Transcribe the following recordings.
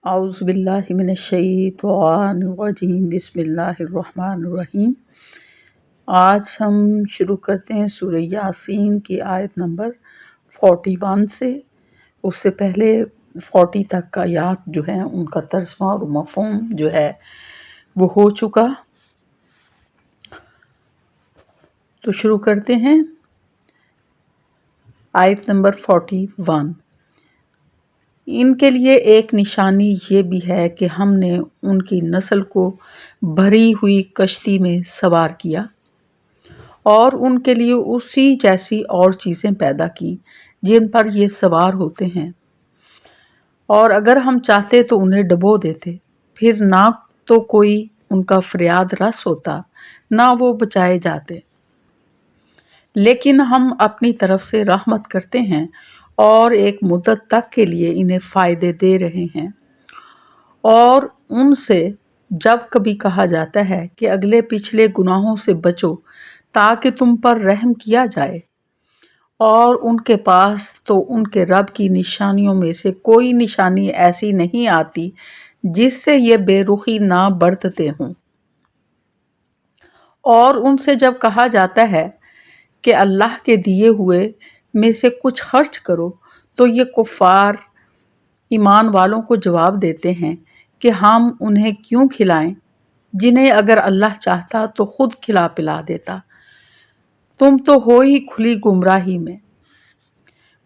اعوذ باللہ من الشیطان الرجیم بسم اللہ الرحمن الرحیم۔ آج ہم شروع کرتے ہیں سورہ یاسین کی آیت نمبر 41 سے۔ اس سے پہلے 40 تک کا آیات جو ہیں ان کا ترجمہ اور مفہوم جو ہے وہ ہو چکا۔ تو شروع کرتے ہیں آیت نمبر 41۔ ان کے لیے ایک نشانی یہ بھی ہے کہ ہم نے ان کی نسل کو بھری ہوئی کشتی میں سوار کیا اور ان کے لیے اسی جیسی اور چیزیں پیدا کی جن پر یہ سوار ہوتے ہیں، اور اگر ہم چاہتے تو انہیں ڈبو دیتے، پھر نہ تو کوئی ان کا فریاد رس ہوتا نہ وہ بچائے جاتے، لیکن ہم اپنی طرف سے رحمت کرتے ہیں اور ایک مدت تک کے لیے انہیں فائدے دے رہے ہیں۔ اور ان سے جب کبھی کہا جاتا ہے کہ اگلے پچھلے گناہوں سے بچو تاکہ تم پر رحم کیا جائے، اور ان کے پاس تو ان کے رب کی نشانیوں میں سے کوئی نشانی ایسی نہیں آتی جس سے یہ بے رخی نہ برتتے ہوں۔ اور ان سے جب کہا جاتا ہے کہ اللہ کے دیے ہوئے میں سے کچھ خرچ کرو تو یہ کفار ایمان والوں کو جواب دیتے ہیں کہ ہم انہیں کیوں کھلائیں جنہیں اگر اللہ چاہتا تو خود کھلا پلا دیتا، تم تو ہو ہی کھلی گمراہی میں۔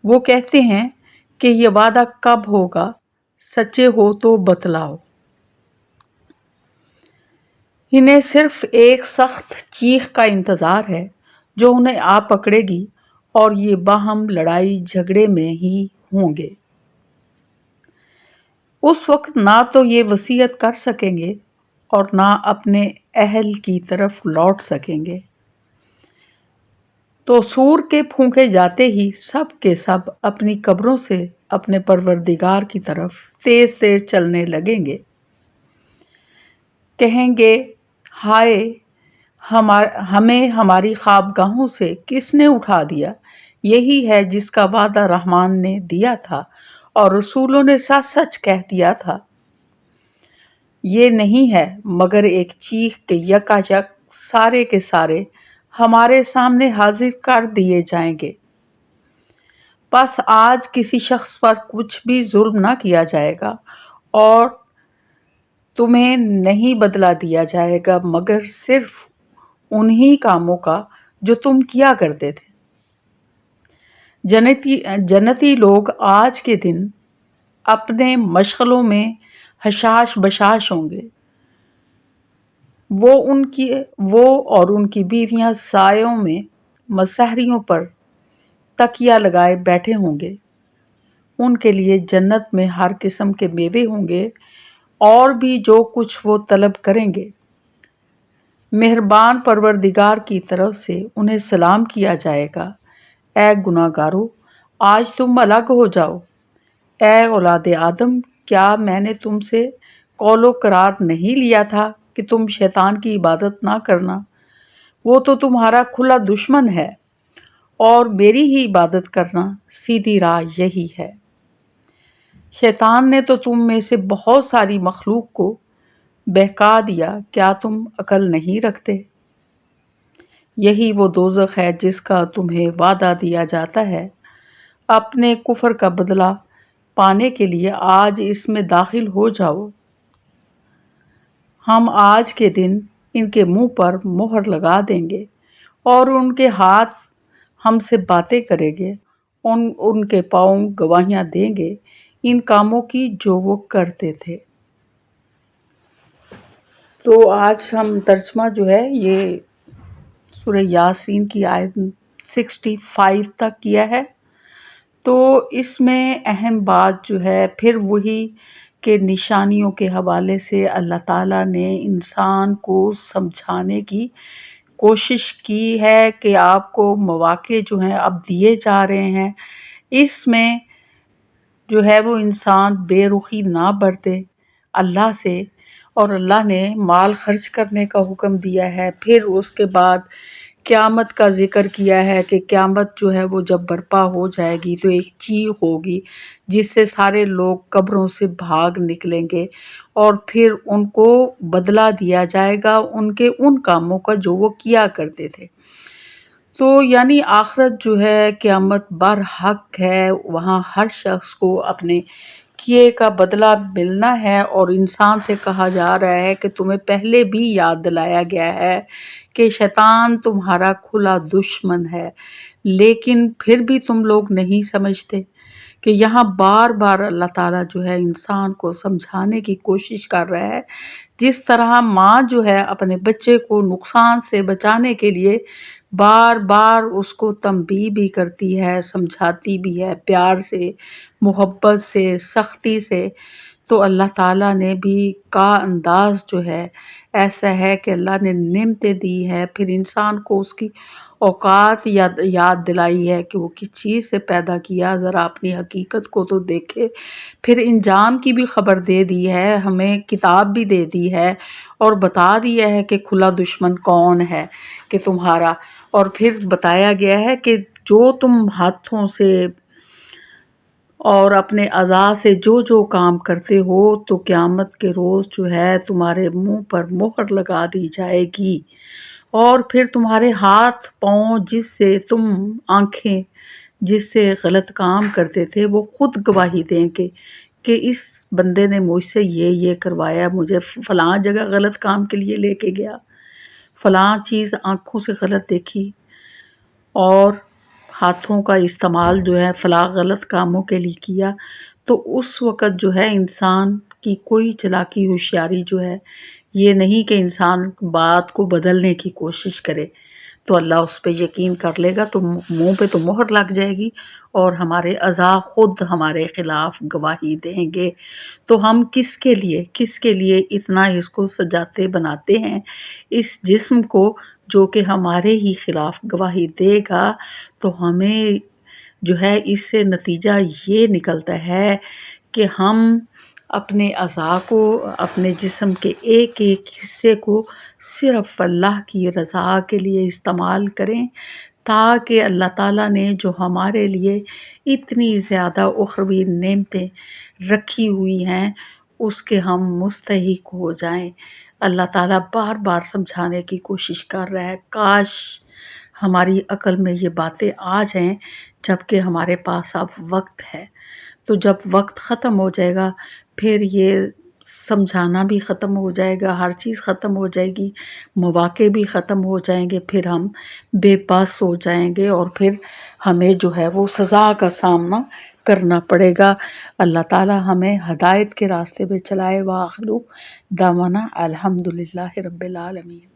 وہ کہتے ہیں کہ یہ وعدہ کب ہوگا، سچے ہو تو بتلاؤ۔ انہیں صرف ایک سخت چیخ کا انتظار ہے جو انہیں آ پکڑے گی، اور یہ باہم لڑائی جھگڑے میں ہی ہوں گے۔ اس وقت نہ تو یہ وصیت کر سکیں گے اور نہ اپنے اہل کی طرف لوٹ سکیں گے۔ تو سور کے پھونکے جاتے ہی سب کے سب اپنی قبروں سے اپنے پروردگار کی طرف تیز تیز چلنے لگیں گے۔ کہیں گے، ہائے ہمیں ہماری خوابگاہوں سے کس نے اٹھا دیا؟ یہی ہے جس کا وعدہ رحمان نے دیا تھا اور رسولوں نے سچ سچ کہہ دیا تھا۔ یہ نہیں ہے مگر ایک چیخ کے یکا یک سارے کے سارے ہمارے سامنے حاضر کر دیے جائیں گے۔ بس آج کسی شخص پر کچھ بھی ظلم نہ کیا جائے گا اور تمہیں نہیں بدلہ دیا جائے گا مگر صرف انہی کاموں کا جو تم کیا کرتے تھے۔ جنتی لوگ آج کے دن اپنے مشغلوں میں حشاش بشاش ہوں گے۔ وہ اور ان کی بیویاں سایوں میں مسحریوں پر تکیہ لگائے بیٹھے ہوں گے۔ ان کے لیے جنت میں ہر قسم کے میوے ہوں گے اور بھی جو کچھ وہ طلب کریں گے۔ مہربان پروردگار کی طرف سے انہیں سلام کیا جائے گا، اے گناہ گارو، آج تم الگ ہو جاؤ۔ اے اولاد آدم، کیا میں نے تم سے قول و قرار نہیں لیا تھا کہ تم شیطان کی عبادت نہ کرنا؟ وہ تو تمہارا کھلا دشمن ہے، اور میری ہی عبادت کرنا سیدھی راہ یہی ہے۔ شیطان نے تو تم میں سے بہت ساری مخلوق کو بہکا دیا، کیا تم عقل نہیں رکھتے؟ یہی وہ دوزخ ہے جس کا تمہیں وعدہ دیا جاتا ہے۔ اپنے کفر کا بدلہ پانے کے لیے آج اس میں داخل ہو جاؤ۔ ہم آج کے دن ان کے منہ پر مہر لگا دیں گے اور ان کے ہاتھ ہم سے باتیں کریں گے، ان کے پاؤں گواہیاں دیں گے ان کاموں کی جو وہ کرتے تھے۔ تو آج ہم ترجمہ جو ہے یہ سورہ یاسین کی آیت 65 تک کیا ہے۔ تو اس میں اہم بات جو ہے پھر وہی کہ نشانیوں کے حوالے سے اللہ تعالیٰ نے انسان کو سمجھانے کی کوشش کی ہے کہ آپ کو مواقع جو ہیں اب دیے جا رہے ہیں، اس میں جو ہے وہ انسان بے رخی نہ برتے اللہ سے، اور اللہ نے مال خرچ کرنے کا حکم دیا ہے۔ پھر اس کے بعد قیامت کا ذکر کیا ہے کہ قیامت جو ہے وہ جب برپا ہو جائے گی تو ایک چیخ ہوگی جس سے سارے لوگ قبروں سے بھاگ نکلیں گے، اور پھر ان کو بدلہ دیا جائے گا ان کے ان کاموں کا جو وہ کیا کرتے تھے۔ تو یعنی آخرت جو ہے قیامت برحق ہے، وہاں ہر شخص کو اپنے کیے کا بدلہ ملنا ہے، اور انسان سے کہا جا رہا ہے کہ تمہیں پہلے بھی یاد دلایا گیا ہے کہ شیطان تمہارا کھلا دشمن ہے، لیکن پھر بھی تم لوگ نہیں سمجھتے کہ یہاں بار بار اللہ تعالیٰ جو ہے انسان کو سمجھانے کی کوشش کر رہا ہے، جس طرح ماں جو ہے اپنے بچے کو نقصان سے بچانے کے لیے بار بار اس کو تنبیہ بھی کرتی ہے، سمجھاتی بھی ہے، پیار سے، محبت سے، سختی سے۔ تو اللہ تعالیٰ نے بھی کا انداز جو ہے ایسا ہے کہ اللہ نے نعمتیں دی ہے، پھر انسان کو اس کی اوقات یاد دلائی ہے کہ وہ کس چیز سے پیدا کیا، ذرا اپنی حقیقت کو تو دیکھے، پھر انجام کی بھی خبر دے دی ہے، ہمیں کتاب بھی دے دی ہے اور بتا دیا ہے کہ کھلا دشمن کون ہے کہ تمہارا، اور پھر بتایا گیا ہے کہ جو تم ہاتھوں سے اور اپنے اعضاء سے جو جو کام کرتے ہو تو قیامت کے روز جو ہے تمہارے منہ پر مہر لگا دی جائے گی، اور پھر تمہارے ہاتھ پاؤں جس سے تم آنکھیں جس سے غلط کام کرتے تھے وہ خود گواہی دیں گے کہ اس بندے نے مجھ سے یہ کروایا، مجھے فلاں جگہ غلط کام کے لیے لے کے گیا، فلاں چیز آنکھوں سے غلط دیکھی، اور ہاتھوں کا استعمال جو ہے فلاں غلط کاموں کے لیے کیا۔ تو اس وقت جو ہے انسان کی کوئی چلاکی ہوشیاری جو ہے یہ نہیں کہ انسان بات کو بدلنے کی کوشش کرے، تو اللہ اس پہ یقین کر لے گا تو منہ پہ تو مہر لگ جائے گی، اور ہمارے اعضاء خود ہمارے خلاف گواہی دیں گے۔ تو ہم کس کے لیے اتنا اس کو سجاتے بناتے ہیں اس جسم کو جو کہ ہمارے ہی خلاف گواہی دے گا، تو ہمیں جو ہے اس سے نتیجہ یہ نکلتا ہے کہ ہم اپنے اعضاء کو، اپنے جسم کے ایک ایک حصے کو صرف اللہ کی رضا کے لیے استعمال کریں، تاکہ اللہ تعالیٰ نے جو ہمارے لیے اتنی زیادہ اخروی نعمتیں رکھی ہوئی ہیں اس کے ہم مستحق ہو جائیں۔ اللہ تعالیٰ بار بار سمجھانے کی کوشش کر رہا ہے، کاش ہماری عقل میں یہ باتیں آ جائیں، جبکہ ہمارے پاس اب وقت ہے۔ تو جب وقت ختم ہو جائے گا پھر یہ سمجھانا بھی ختم ہو جائے گا، ہر چیز ختم ہو جائے گی، مواقع بھی ختم ہو جائیں گے، پھر ہم بے بس ہو جائیں گے، اور پھر ہمیں جو ہے وہ سزا کا سامنا کرنا پڑے گا۔ اللہ تعالی ہمیں ہدایت کے راستے پہ چلائے۔ وآخر دعوانا الحمدللہ رب العالمین۔